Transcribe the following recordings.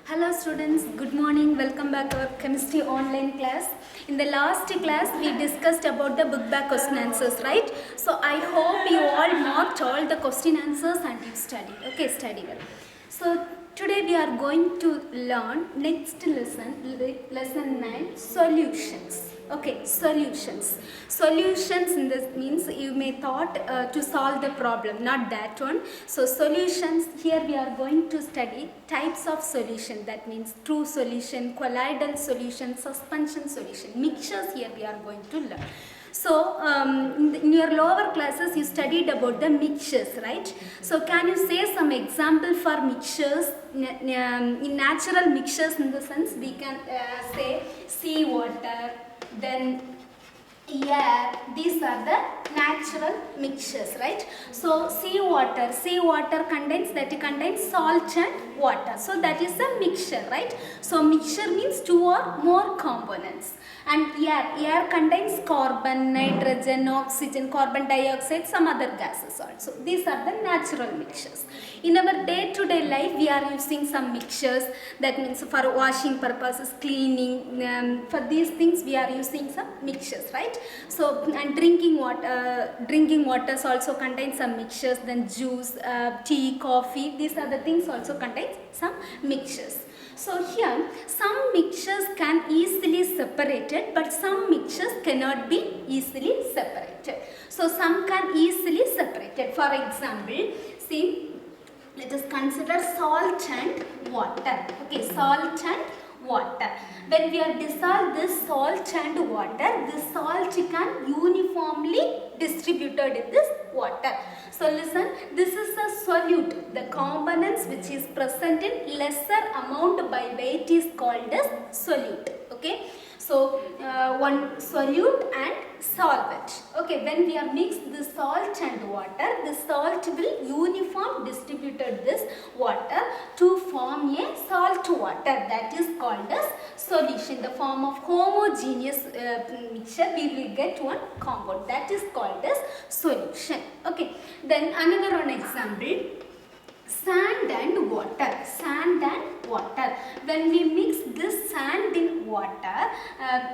Hello students, good morning. Welcome back to our chemistry online class. In the last class, we discussed about the book back question answers, right? So I hope you all marked all the question answers and you studied. Okay, study well. So today we are going to learn next lesson 9, solutions. Okay, solutions. Solutions in this means you may thought to solve the problem, not that one. So solutions, here we are going to study types of solution. That means true solution, colloidal solution, suspension solution, mixtures here we are going to learn. So in your lower classes you studied about the mixtures, right? So can you say some example for mixtures? In natural mixtures, in the sense we can say sea water, then air. These are the natural mixtures, right? So sea water contains salt and water, so that is a mixture, right? So mixture means two or more components. And air contains carbon, nitrogen, oxygen, carbon dioxide, some other gases also. These are the natural mixtures. In our day-to-day life, we are using some mixtures. That means for washing purposes, cleaning, for these things we are using some mixtures, right? So, and drinking waters also contains some mixtures. Then juice, tea, coffee, these are the things also contains some mixtures. So here some mixtures can easily separated, but some mixtures cannot be easily separated. So some can easily separated. For example, see, let us consider salt and water. Okay, salt and water. When we are dissolve this salt and water, this salt can uniformly distributed in this water. So listen, this is a solute. The components which is present in lesser amount by weight is called as solute. Okay. So one solute and solvent. Okay, when we are mixed the salt and water, the salt will uniform distributed this water to form a salt water, that is called as solution. The form of homogeneous mixture, we will get one compound, that is called as solution. Okay, then another one example, sand and water. Sand and water. When we mix this sand in water,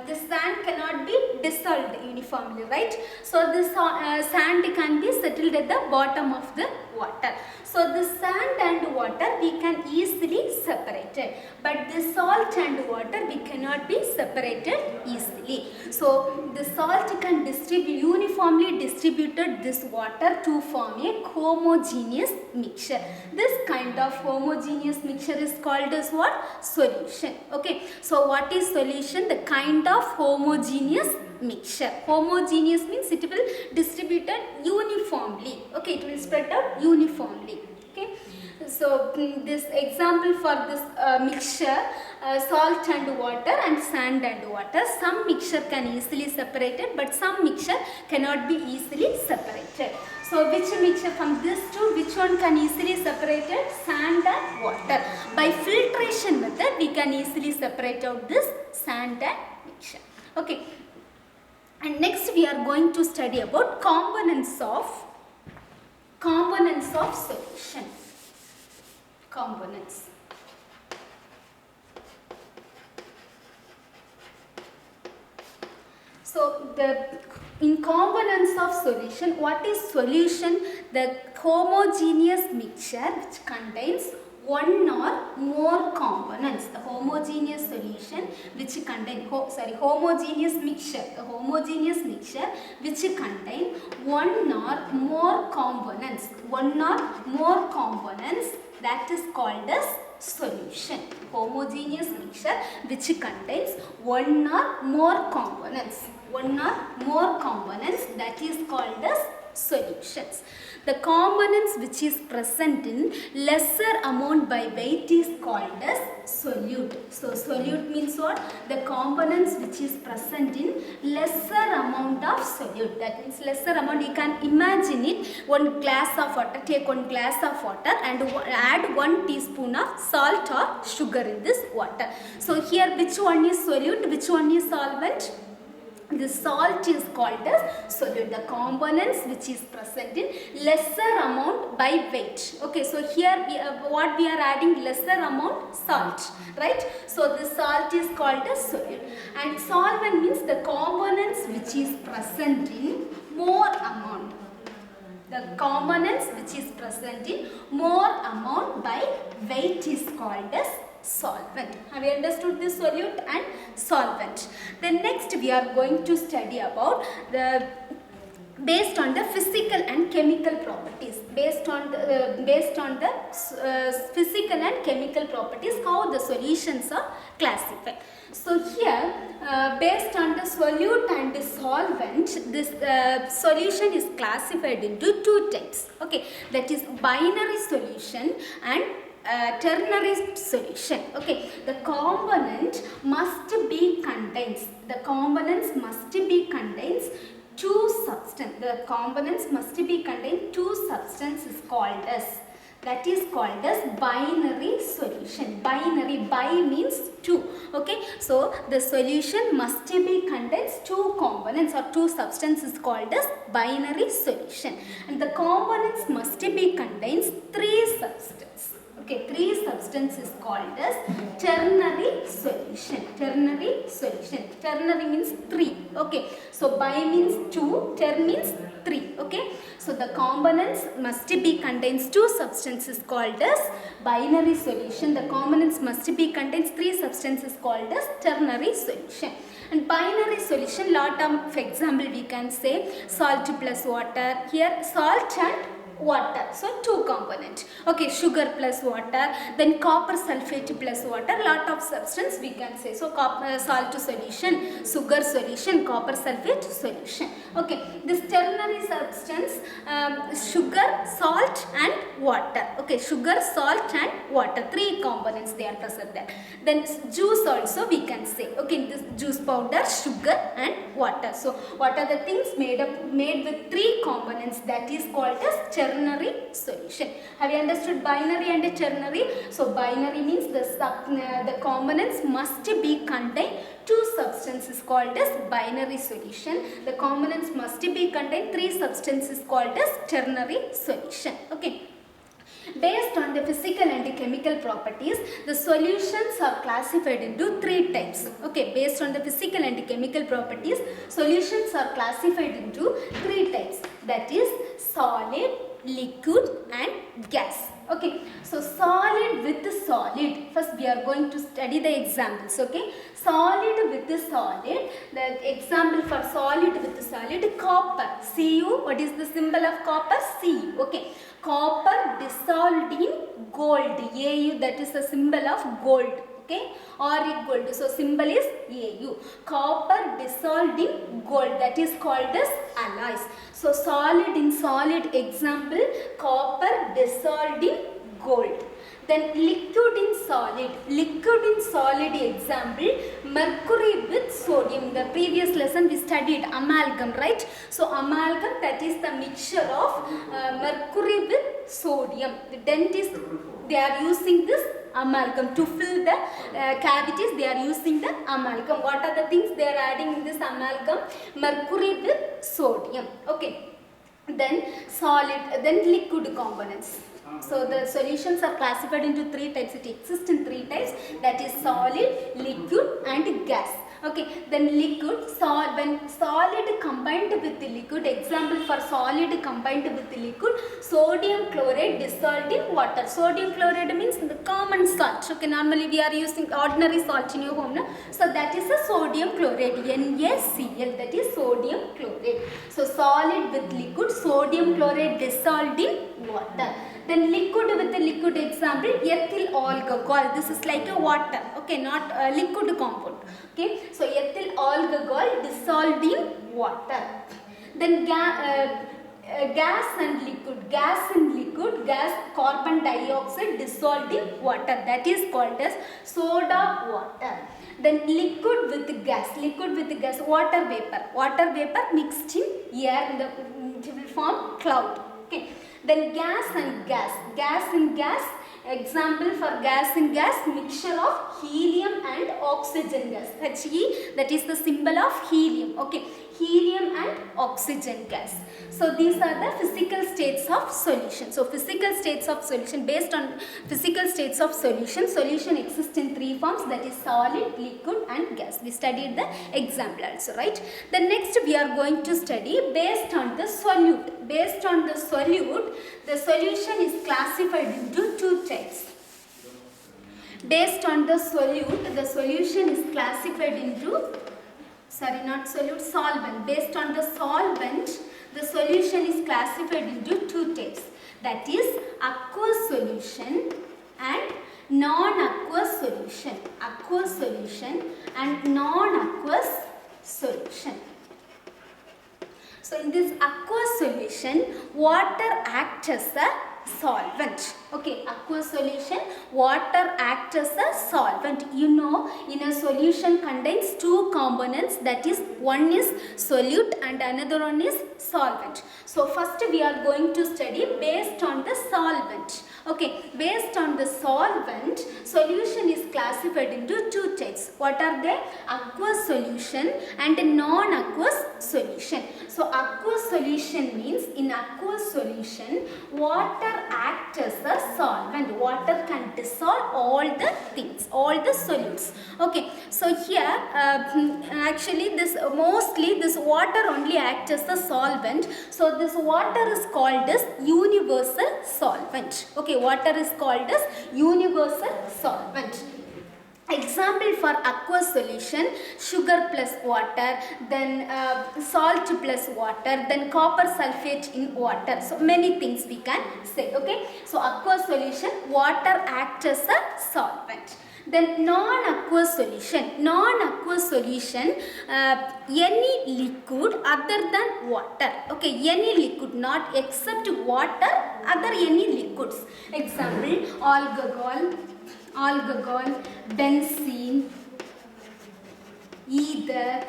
the sand cannot be dissolved uniformly, right? So this sand can be settled at the bottom of the water. So the sand and water we can easily separate it, but the salt and water we cannot be separated easily. So the salt can uniformly distributed this water to form a homogeneous mixture. This kind of homogeneous mixture is called as what? Solution. Okay. So what is solution? The kind of homogeneous mixture. Homogeneous means it will distributed uniformly. Okay, it will spread out uniformly. Okay. So this example for this mixture, salt and water and sand and water, some mixture can easily separated, but some mixture cannot be easily separated. So which mixture from this two, which one can easily separated? Sand and water. By filtration method we can easily separate out this sand and mixture. Okay. And next we are going to study about components of solution. Components. So in components of solution, what is solution? The homogeneous mixture which contains one or more components. The homogeneous solution which contain homogeneous mixture. The homogeneous mixture which contain one or more components. One or more components, that is called as solution. Homogeneous mixture which contains one or more components. One or more components, that is called as solutions. The components which is present in lesser amount by weight is called as solute. So solute means what? The components which is present in lesser amount of solute. That means lesser amount, you can imagine it, one glass of water, take one glass of water and add 1 teaspoon of salt or sugar in this water. So here which one is solute, which one is solvent? the salt is called as solute. The components which is present in lesser amount by weight. Okay, so here what we are adding lesser amount salt, right? So the salt is called as solute. And solvent means the components which is present in more amount. The components which is present in more amount by weight is called as solvent. Have you understood this solute and solvent? Then next we are going to study about the based on the physical and chemical properties. Based on the physical and chemical properties, how the solutions are classified. So here based on the solute and the solvent, this solution is classified into two types. Okay, that is binary solution and ternary solution. Okay, the component must be contains. The components must be contains two substance. The components must be contain two substances called as. That is called as binary solution. Binary, bi means two. Okay, so the solution must be contains two components or two substances called as binary solution. And the components must be contains three substances. Okay, three substances called as ternary solution. Ternary solution. Ternary means three. Okay, so bi means two, ter means three. Okay, so the components must be contains two substances called as binary solution. The components must be contains three substances called as ternary solution. And binary solution, lot of example we can say salt plus water. Here salt and water, so two component. Okay, sugar plus water, then copper sulfate plus water, lot of substance we can say. So copper salt solution, sugar solution, copper sulfate solution. Okay, this ternary substance, sugar, salt and water. Okay, sugar, salt and water, three components they are present there. Then juice also we can say. Okay, this juice powder, sugar and water. So what are the things made with three components, that is called as ternary solution. Have you understood binary and ternary? So binary means the components must be contain two substances called as binary solution. The components must be contain three substances called as ternary solution. Okay. Based on the physical and chemical properties, the solutions are classified into three types. Okay, based on the physical and chemical properties, solutions are classified into three types. That is solid, liquid and gas. Okay, so solid with solid. First we are going to study the examples. Okay, solid with solid. The example for solid with solid, copper, Cu. What is the symbol of copper? Cu. Okay, copper dissolved in gold, Au, that is the symbol of gold. Okay, or gold, so symbol is Au. Copper dissolved in gold, that is called as alloys. So solid in solid example, copper dissolved in gold. Then liquid in solid example, mercury with sodium. In the previous lesson we studied amalgam, right? So amalgam, that is the mixture of mercury with sodium. The dentist, they are using this amalgam to fill the cavities. They are using the amalgam. What are the things they are adding in this amalgam? Mercury with sodium. Okay, then solid, then liquid components. So the solutions are classified into three types. It exists in three types, that is solid, liquid and gas. Okay, then liquid, when solid combined with the liquid, example for solid combined with the liquid, sodium chloride dissolved in water. Sodium chloride means the common salt. Okay, normally we are using ordinary salt in your home, no? So that is a sodium chloride, NaCl, that is sodium chloride. So solid with liquid, sodium chloride dissolved in water. Then liquid with the liquid example, ethyl alcohol. This is like a water. Okay, not a liquid compound. Okay, so ethyl alcohol dissolved in water. Then gas and liquid. Gas carbon dioxide dissolved in water. That is called as soda water. Then liquid with gas. Water vapor mixed in air in the, it will form cloud. Okay. Then gas and gas. Example for gas in gas, mixture of helium and oxygen gas. He, that is the symbol of helium. Okay, helium and oxygen gas. So these are the physical states of solution. So physical states of solution, based on physical states of solution, solution exists in three forms, that is solid, liquid and gas. We studied the example also, right? The next we are going to study based on the solute. Based on the solute, the solution is classified into two types. Based on the solute, the solution is classified into, sorry, not solute, solvent. Based on the solvent, the solution is classified into two types, that is aqueous solution and non-aqueous solution. Aqueous solution and non-aqueous solution. So in this aqueous solution, water acts as a solvent. Okay, aqueous solution, water acts as a solvent. You know, in a solution contains two components, that is one is solute and another one is solvent. So first we are going to study based on the solvent. Okay, based on the solvent, solution is classified into two types. What are they? Aqueous solution and non-aqueous solution. So aqueous solution means in aqueous solution, water acts as a solvent. Water can dissolve all the things, all the solutes. Okay, so here actually this mostly this water only acts as a solvent. So this water is called as universal solvent. Okay, water is called as universal solvent. Example for aqueous solution, sugar plus water, then salt plus water, then copper sulfate in water. So many things we can say. Okay, so aqueous solution, water acts as a solvent. Then non-aqueous solution. Non-aqueous solution, any liquid other than water. Okay, any liquid, not except water, other any liquids. Example, alcohol, benzene, ether,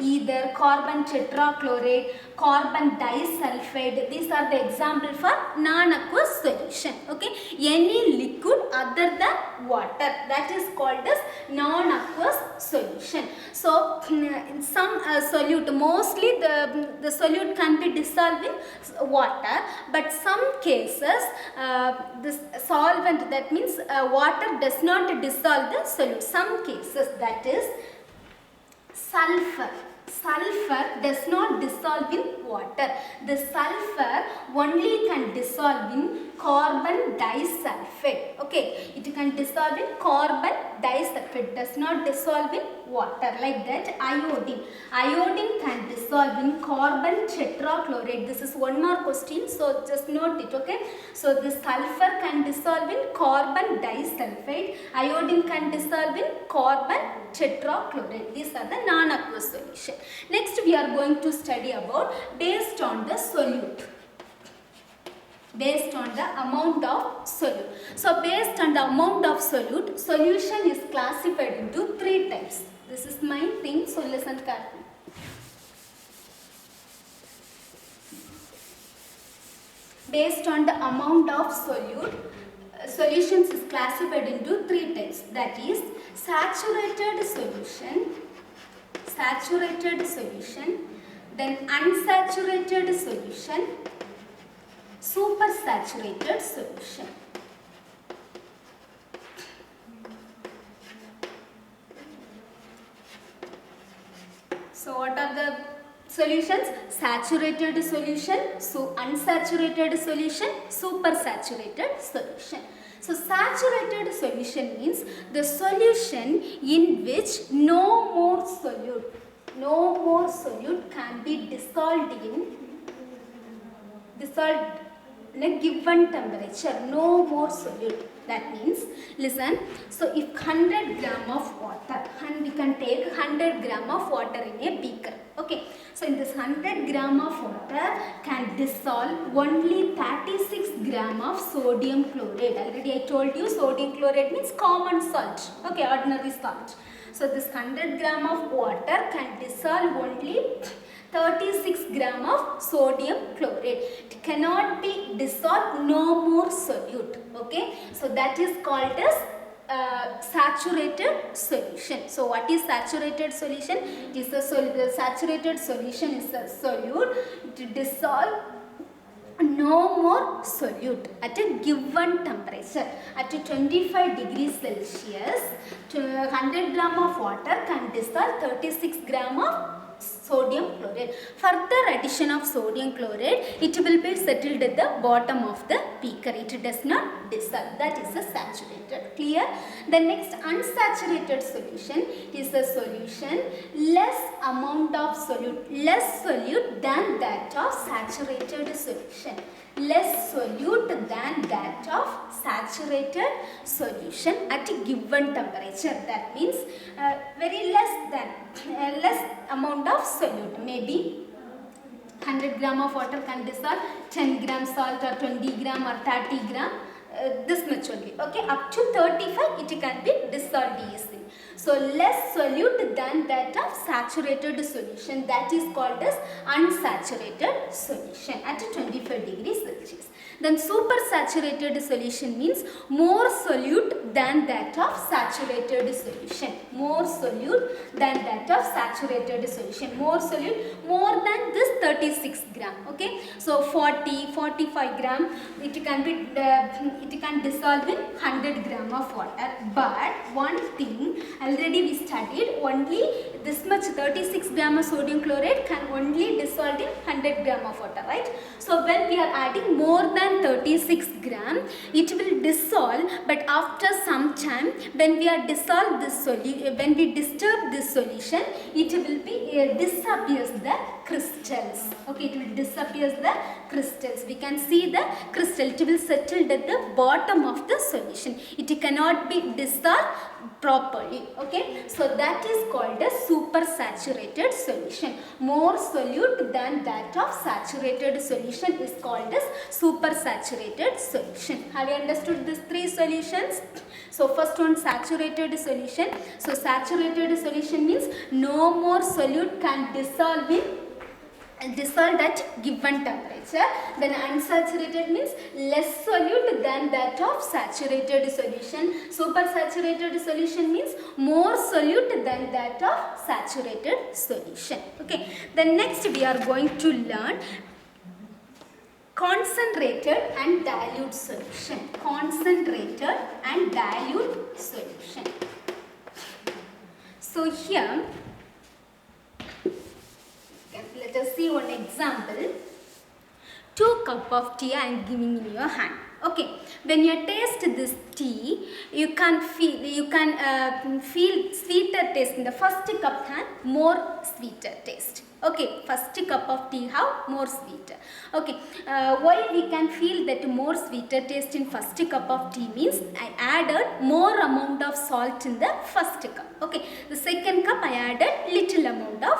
ether, carbon tetrachloride, carbon disulfide. These are the example for non-aqueous solution. Okay, any liquid other than water, that is called as non-aqueous solution. So in some solute, mostly the solute can be dissolved in water, but some cases this solvent, that means water does not dissolve the solute. Some cases, that is sulfur. Sulfur does not dissolve in water. The sulfur only can dissolve in carbon disulfide. Okay, it can dissolve in carbon disulfide, does not dissolve in water. Like that, iodine. Iodine can dissolve in carbon tetrachloride. This is one more question, so just note it. Okay, so this sulfur can dissolve in carbon disulfide. Iodine can dissolve in carbon tetrachloride. These are the non-aqueous solution. Next we are going to study about based on the solute. Based on the amount of solute. So based on the amount of solute, solution is classified into three types. This is my thing, so listen carefully. Based on the amount of solute, solutions is classified into three types, that is saturated solution, then unsaturated solution, supersaturated solution. So what are the solutions? Saturated solution, so unsaturated solution, supersaturated solution. So saturated solution means the solution in which no more solute can be dissolved in a given temperature. No more solute. That means, listen, so if 100 gram of water, and we can take 100 gram of water in a beaker. Okay, so in this 100 gram of water can dissolve only 36 gram of sodium chloride. Already I told you sodium chloride means common salt. Okay, ordinary salt. So this 100 gram of water can dissolve only 36 gram of sodium chloride. It cannot be dissolved, no more solute. Okay, so that is called as saturated solution. So what is saturated solution? It is the saturated solution is a solute to dissolve no more solute at a given temperature. At 25 degrees Celsius, 100 gram of water can dissolve 36 gram of sodium chloride. Further addition of sodium chloride, it will be settled at the bottom of the beaker. It does not dissolve. That is a saturated. Clear? The next unsaturated solution is a solution less amount of solute, less solute than that of saturated solution. Less solute than that of saturated solution at a given temperature. That means very less than less amount of solute. Maybe 100 gram of water can dissolve 10 gram salt or 20 gram or 30 gram. This much only. Okay, up to 35 it can be dissolved easily. So less solute than that of saturated solution, that is called as unsaturated solution at 25 degrees Celsius. Then supersaturated solution means more solute than that of saturated solution. More solute than that of saturated solution. More solute, more than this 36 gram. Okay, so 45 gram it can be it can dissolve in 100 gram of water. But one thing already we studied, only this much 36 gram of sodium chloride can only dissolve in 100 gram of water, right? So when we are adding more than 36 gram, it will dissolve, but after some time when we are dissolve this solution, when we disturb this solution, it will be disappears the crystals. Okay, it will disappears the crystals. We can see the crystal, it will settle at the bottom of the solution. It cannot be dissolved properly. Okay, so that is called a supersaturated solution. More solute than that of saturated solution is called as supersaturated solution. Have you understood these three solutions? So first one, saturated solution. So saturated solution means no more solute can dissolve at given temperature. Then unsaturated means less solute than that of saturated solution. Supersaturated solution means more solute than that of saturated solution. Okay, then next we are going to learn concentrated and dilute solution. Concentrated and dilute solution. So here let us see one example. 2 cups of tea I am giving in your hand. Okay, when you taste this tea, you can feel sweeter taste. In the first cup had more sweeter taste. Okay, first cup of tea have more sweeter. Okay, why we can feel that more sweeter taste in first cup of tea means I added more amount of salt in the first cup. Okay, the second cup I added little amount of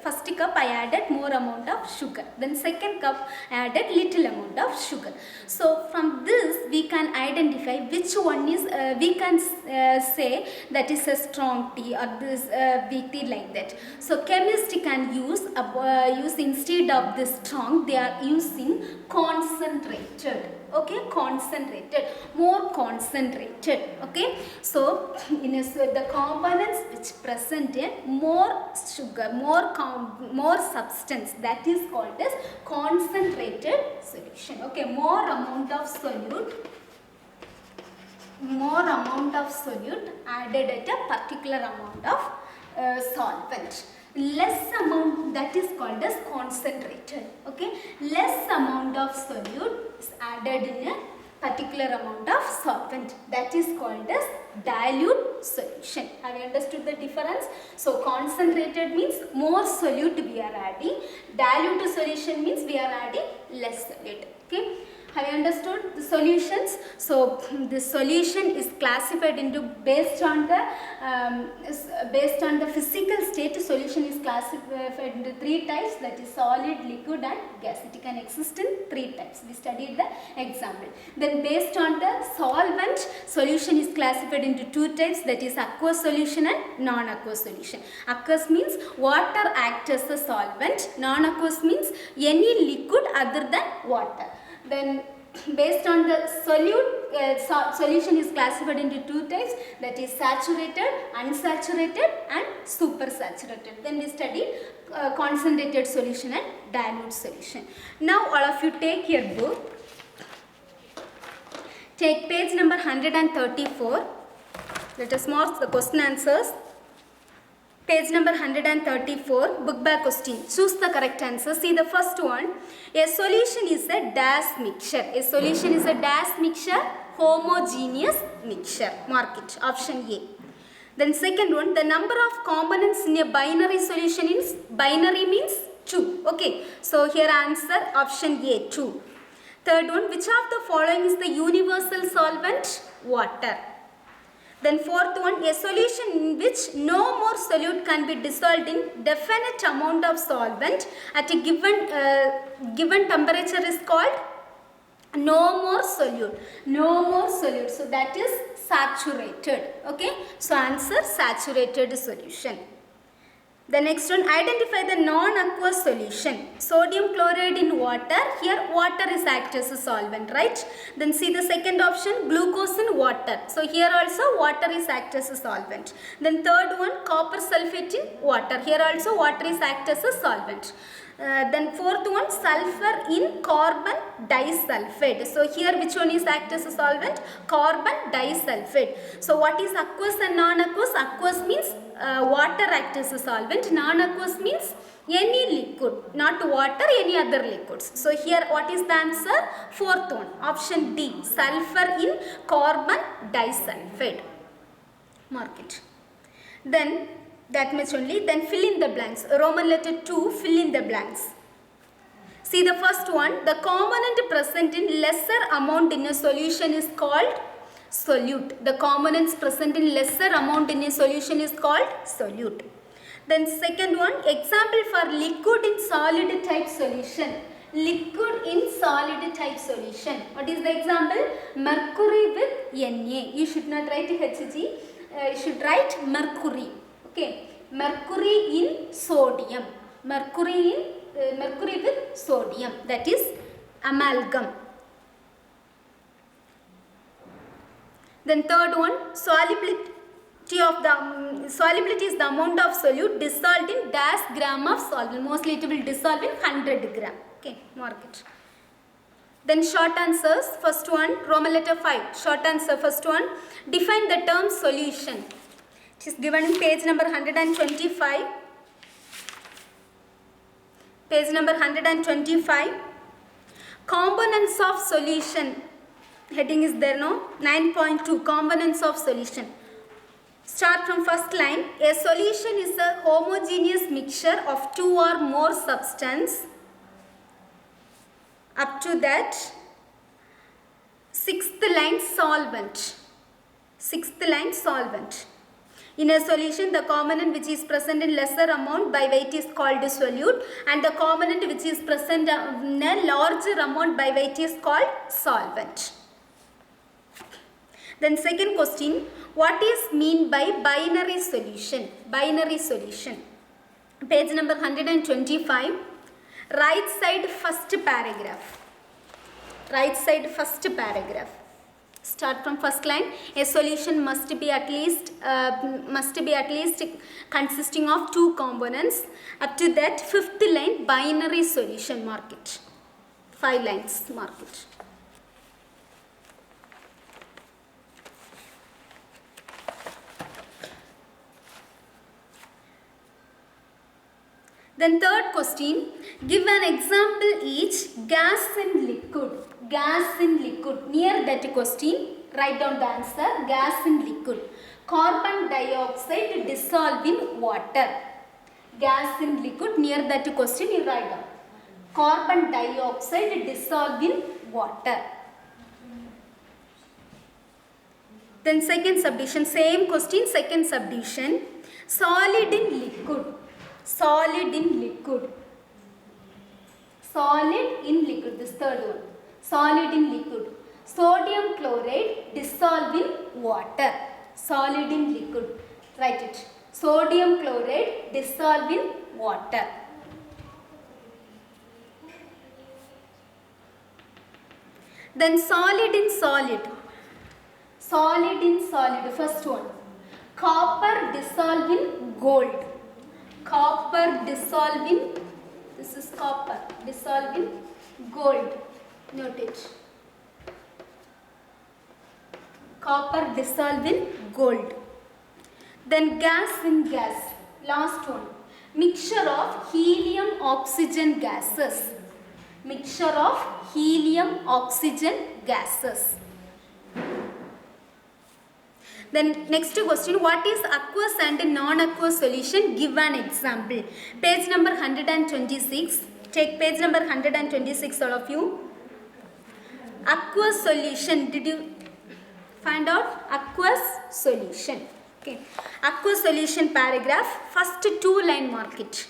first cup I added more amount of sugar. Then second cup I added little amount of sugar. So from this we can identify which one is we can say that is a strong tea or this weak tea, like that. So chemist can use instead of this strong, they are using concentrated. Okay, concentrated, more concentrated. Okay, so in the components which present in more sugar, more substance, that is called as concentrated solution. Okay, more amount of solute added at a particular amount of solvent. Less amount, that is called as concentrated. Okay, less amount of solute is added in a particular amount of solvent, that is called as dilute solution. Have you understood the difference? So concentrated means more solute we are adding, dilute solution means we are adding less solute. Okay, Have you understood the solutions? So the solution is classified into based on the physical state. Solution is classified into 3 types, that is solid, liquid and gas. It can exist in 3 types. We studied the example. Then based on the solvent, solution is classified into 2 types, that is aqueous solution and non-aqueous solution. Aqueous means water acts as a solvent. Non-aqueous means any liquid other than water. Then based on the solution is classified into 2 types, that is saturated, unsaturated and supersaturated. Then we studied concentrated solution and dilute solution. Now all of you take your book, take page number 134. Let us mark the question answers. Page number 134, book back question. Choose the correct answer. See the first one. A solution is a dash mixture. A solution is a dash mixture, homogeneous mixture. Mark it. Option A. Then second one, the number of components in a binary solution is, binary means 2. Okay. So here answer option A, 2. Third one, which of the following is the universal solvent? Water. Then fourth one, a solution in which no more solute can be dissolved in definite amount of solvent at a given temperature is called no more solute. No more solute. So that is saturated. Okay. So answer saturated solution. The next one, identify the non-aqueous solution. Sodium chloride in water. Here water is act as a solvent, right? Then see the second option, glucose in water. So here also water is act as a solvent. Then third one, copper sulfate in water. Here also water is act as a solvent. Then fourth one, sulfur in carbon disulfide. So here which one is act as a solvent? Carbon disulfide. So what is aqueous and non-aqueous? Aqueous means water act as a solvent. Non-aqueous means any liquid, not water, any other liquids. So here what is the answer? Fourth one, option D, sulfur in carbon disulfide. Mark it. Then that much only. Then fill in the blanks. Roman letter 2, fill in the blanks. See the first one, the component present in lesser amount in a solution is called solute. The components present in lesser amount in a solution is called solute. Then second one, example for liquid in solid type solution. Liquid in solid type solution. What is the example? Mercury with Na. You should not write Hg. You should write mercury. Okay, mercury in sodium. Mercury with sodium. That is amalgam. Then third one, solubility is the amount of solute dissolved in dash gram of solvent. Mostly it will dissolve in 100 gram. Okay, mark it. Then short answers. First one, Roman letter 5. Short answer. First one, define the term solution. It is given in page number 125. Page number 125. Components of solution. Heading is there, no? 9.2. Components of solution. Start from first line. A solution is a homogeneous mixture of 2 or more substance. Up to that, 6th line solvent. 6th line solvent. In a solution, the component which is present in lesser amount by weight is called solute, and the component which is present in a larger amount by weight is called solvent. Then second question, what is mean by binary solution? Binary solution. Page number 125. Right side first paragraph. Right side first paragraph. Start from first line. A solution must be at least consisting of 2 components. Up to that, 5th line, binary solution. Mark it. 5 lines. Mark it. Then third question, give an example each, gas and liquid. Gas and liquid. Near that question, write down the answer, gas and liquid. Carbon dioxide dissolve in water. Gas and liquid, near that question you write down. Carbon dioxide dissolve in water. Then second subdivision, same question, second subdivision. Solid in liquid. Solid in liquid. Solid in liquid. This third one. Solid in liquid. Sodium chloride dissolve in water. Solid in liquid. Write it. Sodium chloride dissolve in water. Then solid in solid. Solid in solid. First one. Copper dissolve in gold. Copper dissolve in, this is copper, dissolve in gold. Note it. Copper dissolve in gold. Then gas in gas. Last one. Mixture of helium oxygen gases. Mixture of helium oxygen gases. Then next question, what is aqueous and non-aqueous solution? Give an example. Page number 126. Take page number 126, all of you. Aqueous solution. Did you find out? Aqueous solution. Okay. Aqueous solution paragraph. First 2 line mark it.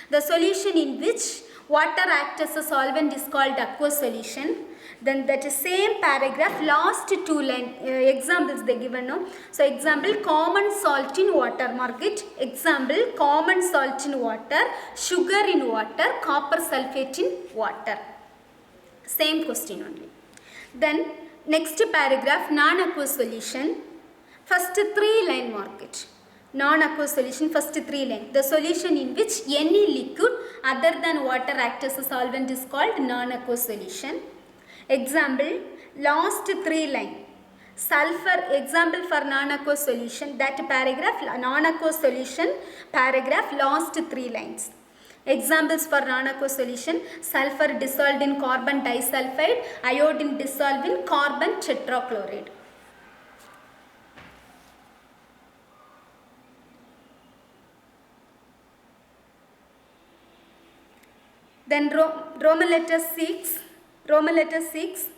The solution in which water acts as a solvent is called aqueous solution. Then that is same paragraph, last 2 line examples they given. No? So example, common salt in water, mark it. Example, common salt in water, sugar in water, copper sulfate in water. Same question only. Then next paragraph, non-aqueous solution. First 3 line mark it. Non-aqueous solution, first 3 line. The solution in which any liquid other than water acts as a solvent is called non-aqueous solution. Example, last 3 line. Sulfur, example for non-aqueous solution, that paragraph, non-aqueous solution paragraph, last 3 lines. Examples for non-aqueous solution, sulfur dissolved in carbon disulfide, iodine dissolved in carbon tetrachloride. Then Roman letter 6. Roman letter 6.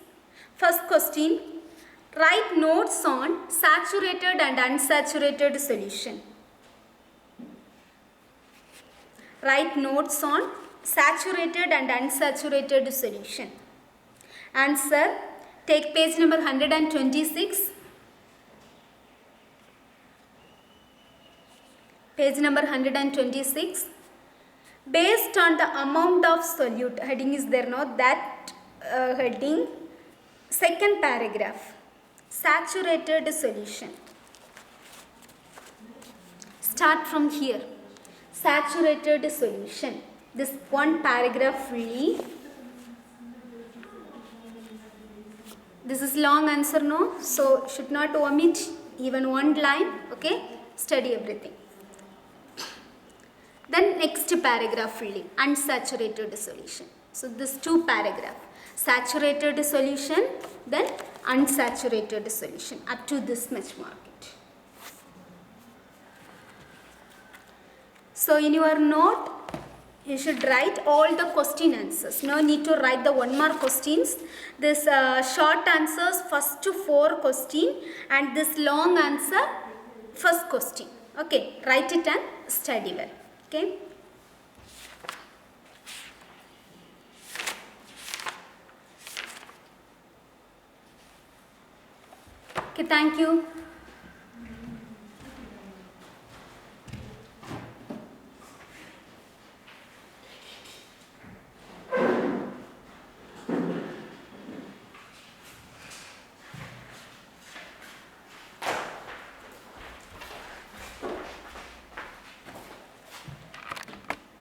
First question. Write notes on saturated and unsaturated solution. Write notes on saturated and unsaturated solution. Answer. Take page number 126. Page number 126. Based on the amount of solute, heading is there, no? That heading, second paragraph, saturated solution. Start from here. Saturated solution. This one paragraph fully. This is long answer, no? So should not omit even one line. Okay? Study everything. Then next paragraph fully, unsaturated solution. So this 2 paragraph, saturated solution, then unsaturated solution, up to this much mark it. So in your note, you should write all the question answers. No need to write the 1 mark questions. This short answers, first 4 question, and this long answer, first question. Okay, write it and study well. Okay. Okay, thank you.